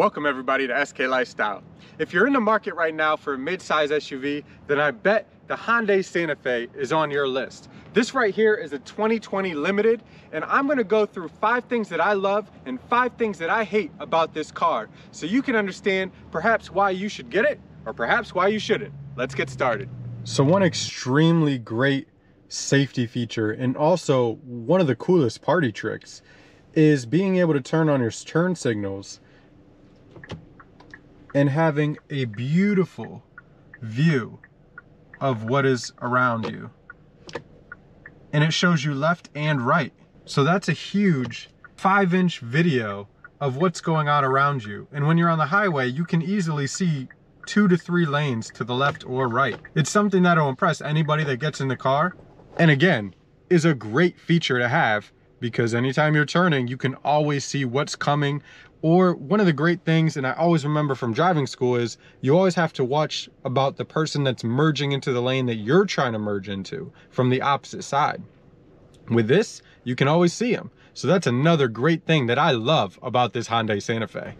Welcome everybody to SK Lifestyle. If you're in the market right now for a mid-size SUV, then I bet the Hyundai Santa Fe is on your list. This right here is a 2020 Limited, and I'm gonna go through 5 things that I love and 5 things that I hate about this car, so you can understand perhaps why you should get it, or perhaps why you shouldn't. Let's get started. So one extremely great safety feature, and also one of the coolest party tricks, is being able to turn on your turn signals and having a beautiful view of what is around you. And it shows you left and right. So that's a huge 5-inch video of what's going on around you. And when you're on the highway, you can easily see 2 to 3 lanes to the left or right. It's something that'll impress anybody that gets in the car. And again, is a great feature to have, because anytime you're turning, you can always see what's coming. Or one of the great things, and I always remember from driving school, is you always have to watch about the person that's merging into the lane that you're trying to merge into from the opposite side. With this, you can always see them. So that's another great thing that I love about this Hyundai Santa Fe.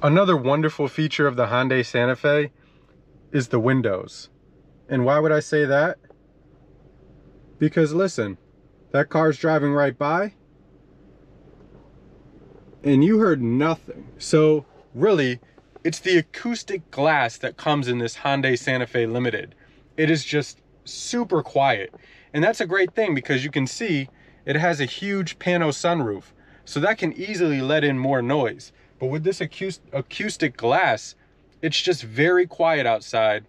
Another wonderful feature of the Hyundai Santa Fe is the windows. And why would I say that? Because listen, that car's driving right by, and you heard nothing. So really, it's the acoustic glass that comes in this Hyundai Santa Fe Limited. It is just super quiet. And that's a great thing, because you can see it has a huge pano sunroof. So that can easily let in more noise. But with this acoustic glass, it's just very quiet outside,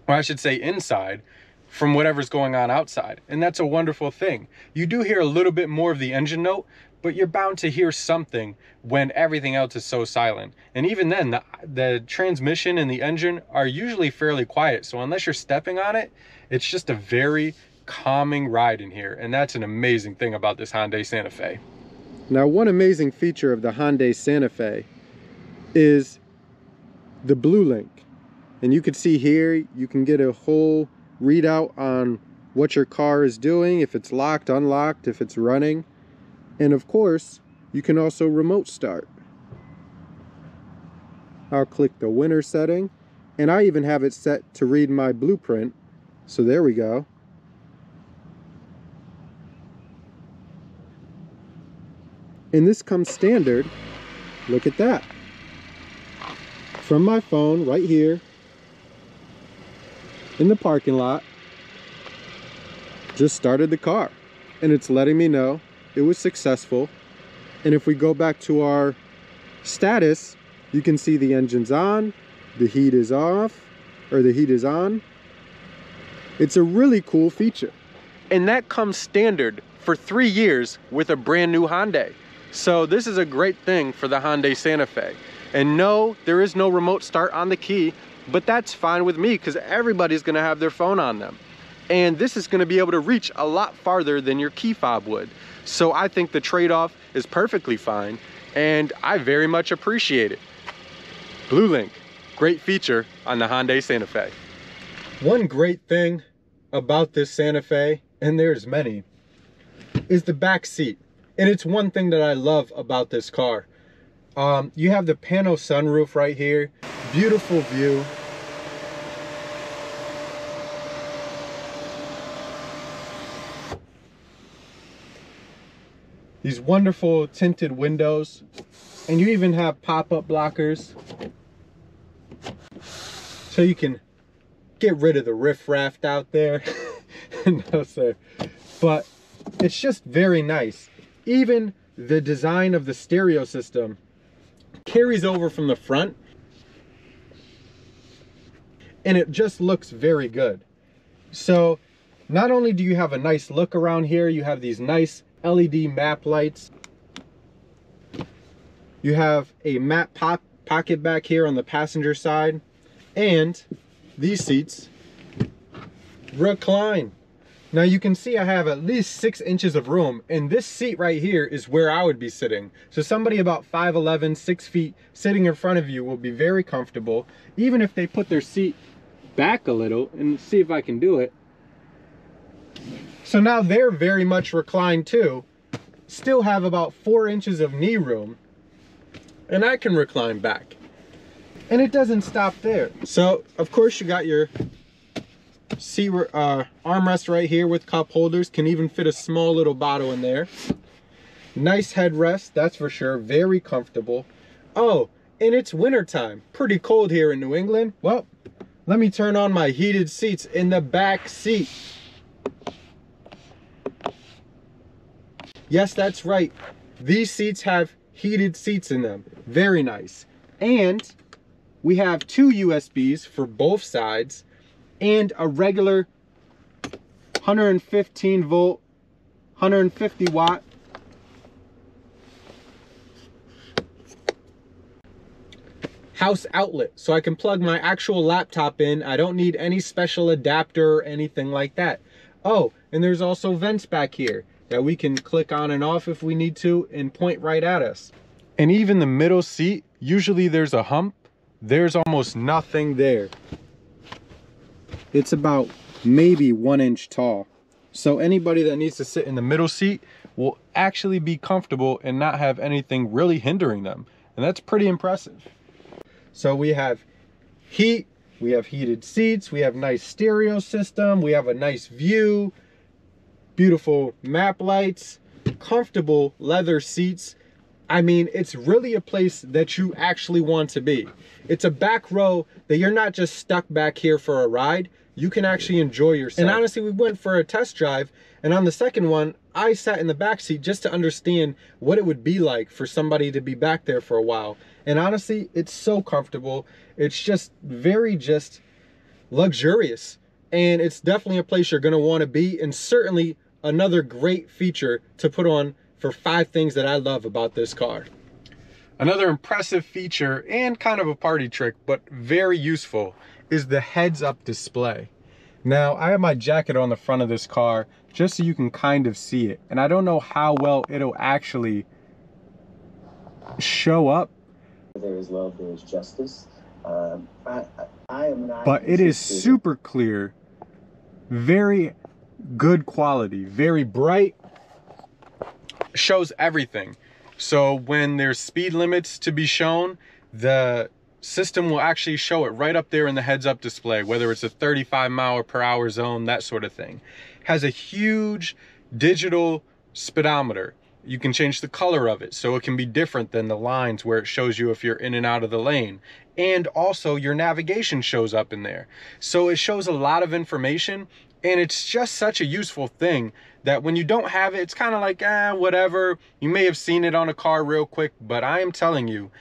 or I should say inside, from whatever's going on outside. And that's a wonderful thing. You do hear a little bit more of the engine note, but you're bound to hear something when everything else is so silent. And even then, the transmission and the engine are usually fairly quiet. So unless you're stepping on it, it's just a very calming ride in here. And that's an amazing thing about this Hyundai Santa Fe. Now, one amazing feature of the Hyundai Santa Fe is the Bluelink. And you can see here, you can get a whole readout on what your car is doing, if it's locked, unlocked, if it's running. And of course, you can also remote start. I'll click the winter setting, and I even have it set to read my blueprint. So there we go. And this comes standard. Look at that. From my phone right here in the parking lot, just started the car, and it's letting me know it was successful. And if we go back to our status, you can see the engine's on, the heat is off, or the heat is on. It's a really cool feature. And that comes standard for 3 years with a brand new Hyundai. So this is a great thing for the Hyundai Santa Fe. And no, there is no remote start on the key, but that's fine with me, because everybody's gonna have their phone on them. And this is gonna be able to reach a lot farther than your key fob would. So I think the trade-off is perfectly fine, and I very much appreciate it. Bluelink, great feature on the Hyundai Santa Fe. One great thing about this Santa Fe, and there's many, is the back seat. And it's one thing that I love about this car. You have the pano sunroof right here, beautiful view. These wonderful tinted windows, and you even have pop-up blockers, so you can get rid of the riffraff out there. No sir, but it's just very nice. Even the design of the stereo system carries over from the front, and it just looks very good. So not only do you have a nice look around here, you have these nice LED map lights. You have a matte pocket back here on the passenger side, and these seats recline. Now you can see I have at least 6 inches of room, and this seat right here is where I would be sitting. So somebody about 5'11", 6 feet sitting in front of you will be very comfortable, even if they put their seat back a little. And see if I can do it. So now they're very much reclined too. Still have about 4 inches of knee room. and I can recline back. And it doesn't stop there. So of course you got your seat armrest right here with cup holders. Can even fit a small little bottle in there. Nice headrest, that's for sure. Very comfortable. Oh, and it's wintertime. Pretty cold here in New England. Well, let me turn on my heated seats in the back seat. Yes, that's right. These seats have heated seats in them. Very nice. And we have 2 USBs for both sides and a regular 115 volt, 150 watt house outlet, so I can plug my actual laptop in. I don't need any special adapter or anything like that. Oh, and there's also vents back here that we can click on and off if we need to and point right at us. And even the middle seat, usually there's a hump. There's almost nothing there. It's about maybe 1 inch tall. So anybody that needs to sit in the middle seat will actually be comfortable and not have anything really hindering them. And that's pretty impressive. So we have heat, we have heated seats, we have nice stereo system, we have a nice view, beautiful map lights, comfortable leather seats. I mean, it's really a place that you actually want to be. It's a back row that you're not just stuck back here for a ride. You can actually enjoy yourself. And honestly, we went for a test drive, and on the second one, I sat in the back seat just to understand what it would be like for somebody to be back there for a while. And honestly, it's so comfortable. It's just very luxurious. And it's definitely a place you're gonna wanna be, and certainly another great feature to put on for 5 things that I love about this car. Another impressive feature and kind of a party trick, but very useful, is the heads-up display. Now, I have my jacket on the front of this car just so you can kind of see it. And I don't know how well it'll actually show up. There is love, there is justice. I am not. But it is super clear, very good quality, very bright, shows everything. So when there's speed limits to be shown, the system will actually show it right up there in the heads-up display, whether it's a 35-mile-per-hour zone, that sort of thing. Has a huge digital speedometer. You can change the color of it so it can be different than the lines where it shows you if you're in and out of the lane. And also your navigation shows up in there. So it shows a lot of information, and it's just such a useful thing that when you don't have it, it's kind of like, whatever. You may have seen it on a car real quick, but I am telling you,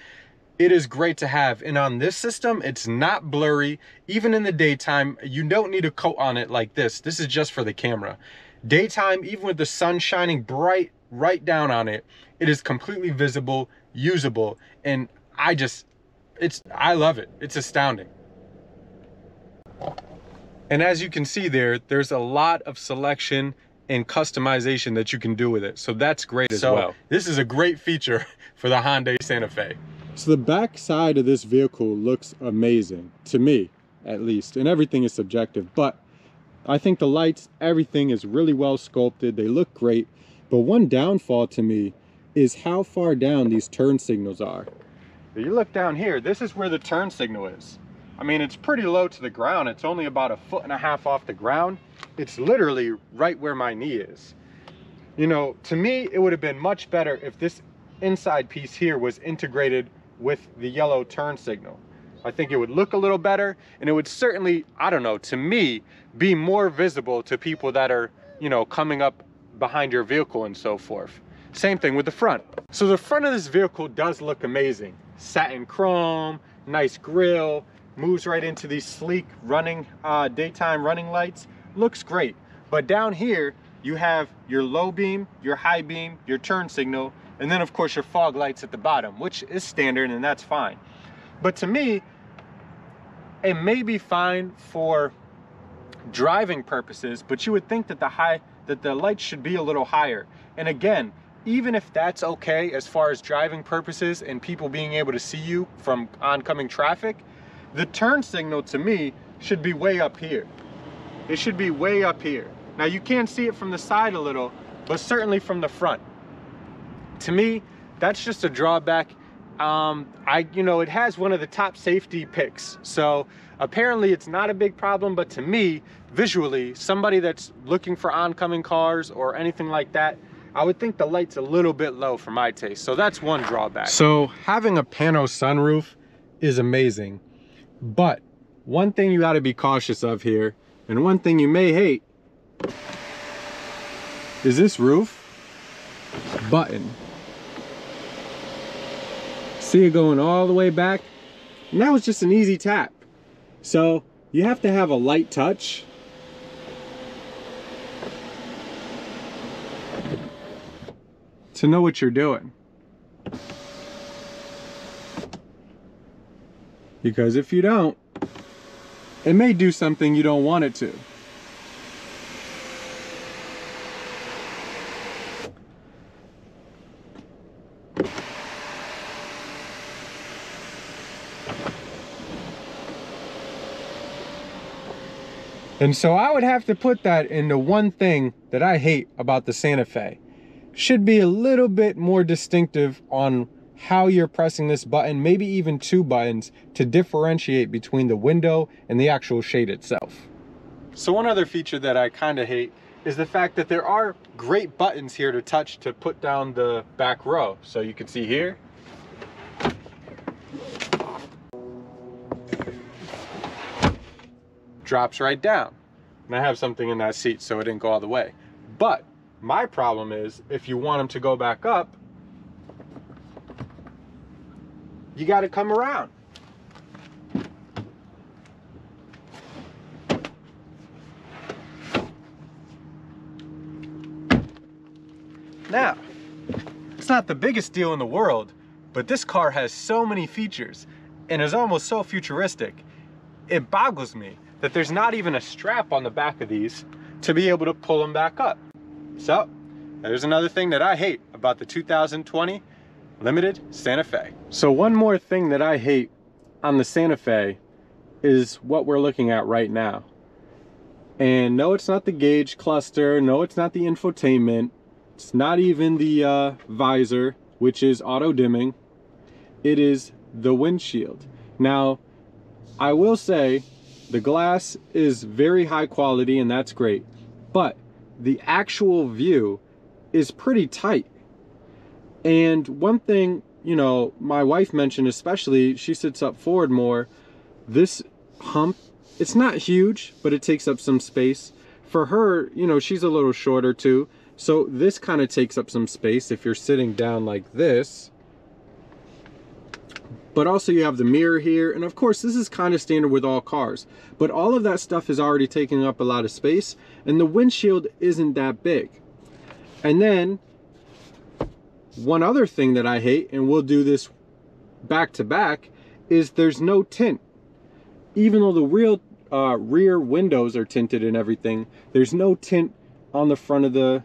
it is great to have. And on this system, it's not blurry. Even in the daytime, you don't need a coat on it like this. This is just for the camera. Daytime, even with the sun shining bright right down on it, it is completely visible, usable, and I love it. It's astounding. And as you can see there's a lot of selection and customization that you can do with it. So that's great as well. This is a great feature for the Hyundai Santa Fe. So the back side of this vehicle looks amazing, to me at least, and everything is subjective, but I think the lights, everything is really well sculpted. They look great, but one downfall to me is how far down these turn signals are. If you look down here, this is where the turn signal is. I mean, it's pretty low to the ground. It's only about 1.5 feet off the ground. It's literally right where my knee is. You know, to me, it would have been much better if this inside piece here was integrated with the yellow turn signal. I think it would look a little better, and it would certainly, I don't know, to me, be more visible to people that are, you know, coming up behind your vehicle and so forth. Same thing with the front. So the front of this vehicle does look amazing. Satin chrome, nice grille, moves right into these sleek running, daytime running lights. Looks great. But down here, you have your low beam, your high beam, your turn signal, and then of course your fog lights at the bottom, which is standard, and that's fine. But to me, it may be fine for driving purposes, but you would think that the lights should be a little higher. And again, even if that's okay as far as driving purposes and people being able to see you from oncoming traffic, the turn signal to me should be way up here. It should be way up here. Now you can see it from the side a little, but certainly from the front. To me, that's just a drawback. it has one of the top safety picks. So apparently it's not a big problem, but to me, visually, somebody that's looking for oncoming cars or anything like that, I would think the light's a little bit low for my taste. So that's one drawback. So having a pano sunroof is amazing, but one thing you got to be cautious of here, and one thing you may hate, is this roof button. See it going all the way back? And that was just an easy tap. So you have to have a light touch. To know what you're doing. Because if you don't, it may do something you don't want it to. And so I would have to put that into one thing that I hate about the Santa Fe. Should be a little bit more distinctive on how you're pressing this button, maybe even two buttons, to differentiate between the window and the actual shade itself. So one other feature that I kind of hate is the fact that there are great buttons here to touch to put down the back row. So you can see here. Drops right down. And I have something in that seat so it didn't go all the way. But my problem is, if you want them to go back up, you got to come around. Now, it's not the biggest deal in the world, but this car has so many features and is almost so futuristic. It boggles me that there's not even a strap on the back of these to be able to pull them back up. So, there's another thing that I hate about the 2020 Limited Santa Fe. So one more thing that I hate on the Santa Fe is what we're looking at right now. And no, it's not the gauge cluster. No, it's not the infotainment. It's not even the visor, which is auto dimming. It is the windshield. Now, I will say the glass is very high quality and that's great, but the actual view is pretty tight. And one thing, my wife mentioned, especially, she sits up forward more, this hump, it's not huge, but it takes up some space. For her, she's a little shorter too, so this kind of takes up some space if you're sitting down like this. But also you have the mirror here, and of course this is kind of standard with all cars, but all of that stuff is already taking up a lot of space, and the windshield isn't that big. And then one other thing that I hate, and we'll do this back to back, is there's no tint. Even though the rear windows are tinted and everything, there's no tint on the front of the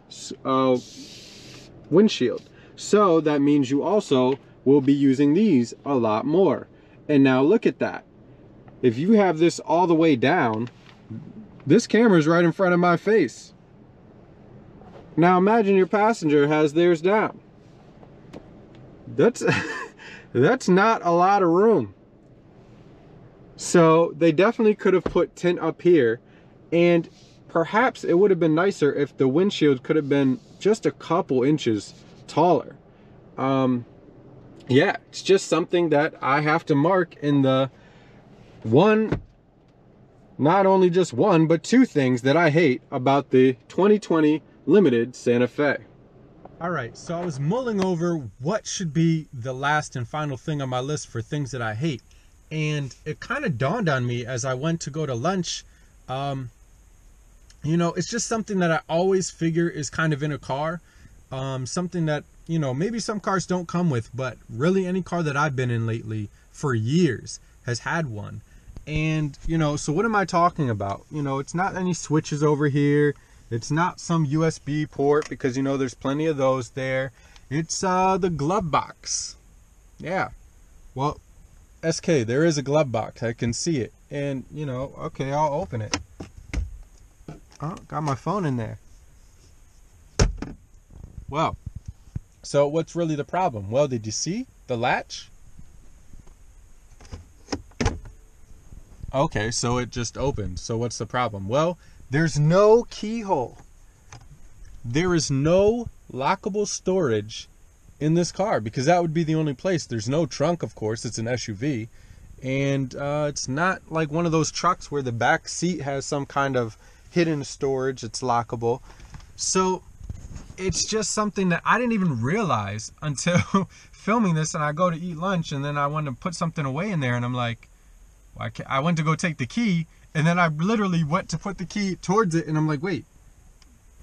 windshield. So that means you also will be using these a lot more. And now look at that. If you have this all the way down, this camera's right in front of my face. Now imagine your passenger has theirs down. That's that's not a lot of room. So they definitely could have put tint up here, and perhaps it would have been nicer if the windshield could have been just a couple inches taller. Yeah, it's just something that I have to mark in the not only just one, but two things that I hate about the 2020 Limited Santa Fe. All right, so I was mulling over what should be the last and final thing on my list for things that I hate. And it kind of dawned on me as I went to go to lunch. It's just something that I always figure is kind of in a car. Something that, maybe some cars don't come with, but really any car that I've been in lately for years has had one. And, so what am I talking about? It's not any switches over here. It's not some USB port, because, there's plenty of those there. It's the glove box. Yeah. Well, SK, there is a glove box. I can see it. And, okay, I'll open it. Oh, got my phone in there. Well, so what's really the problem? Well, did you see the latch? Okay, so it just opened. So what's the problem? Well, there's no keyhole. There is no lockable storage in this car, because that would be the only place. There's no trunk, of course. It's an SUV. And it's not like one of those trucks where the back seat has some kind of hidden storage. It's lockable. So it's just something that I didn't even realize until filming this. And I go to eat lunch, and then I want to put something away in there, and I'm like, I went to go take the key, and then I literally went to put the key towards it, and I'm like, wait,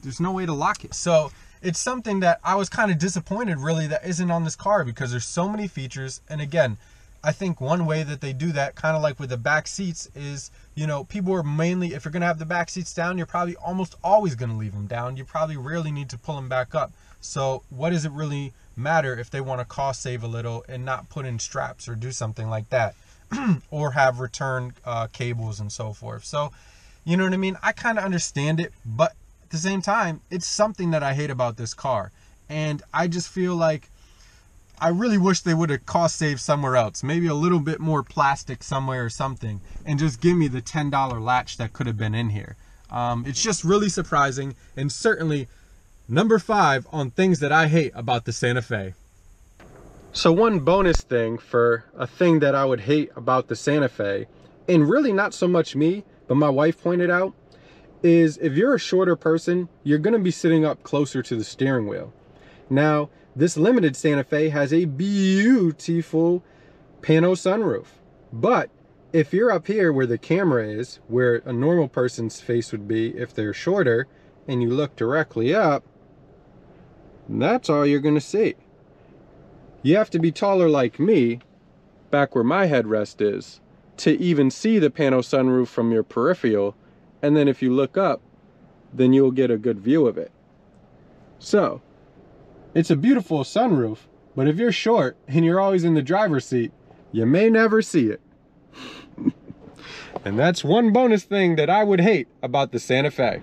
there's no way to lock it. So it's something that I was kind of disappointed, really, that isn't on this car, because there's so many features. And again, I think one way that they do that, kind of like with the back seats, is, you know, people are mainly, if you're going to have the back seats down, you're probably almost always going to leave them down. You probably rarely need to pull them back up. So what does it really matter if they want to cost save a little and not put in straps or do something like that? Or have return cables and so forth. So, you know what I mean? I kind of understand it, but at the same time, it's something that I hate about this car. And I just feel like I really wish they would have cost saved somewhere else. Maybe a little bit more plastic somewhere or something, and just give me the $10 latch that could have been in here. It's just really surprising, and certainly number 5 on things that I hate about the Santa Fe. So one bonus thing for a thing that I would hate about the Santa Fe, and really not so much me, but my wife pointed out, is if you're a shorter person, you're going to be sitting up closer to the steering wheel. Now, this limited Santa Fe has a beautiful pano sunroof, but if you're up here where the camera is, where a normal person's face would be if they're shorter, and you look directly up, that's all you're going to see. You have to be taller like me, back where my headrest is, to even see the pano sunroof from your peripheral. And then if you look up, then you'll get a good view of it. So, it's a beautiful sunroof, but if you're short and you're always in the driver's seat, you may never see it. And that's one bonus thing that I would hate about the Santa Fe.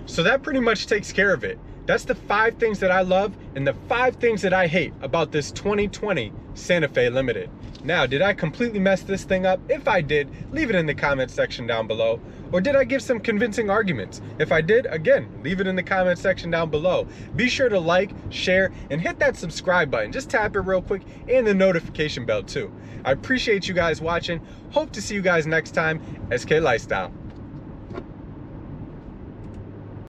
So that pretty much takes care of it. That's the 5 things that I love and the 5 things that I hate about this 2020 Santa Fe Limited. Now, did I completely mess this thing up? If I did, leave it in the comment section down below. Or did I give some convincing arguments? If I did, again, leave it in the comment section down below. Be sure to like, share, and hit that subscribe button. Just tap it real quick, and the notification bell too. I appreciate you guys watching. Hope to see you guys next time. SK Lifestyle.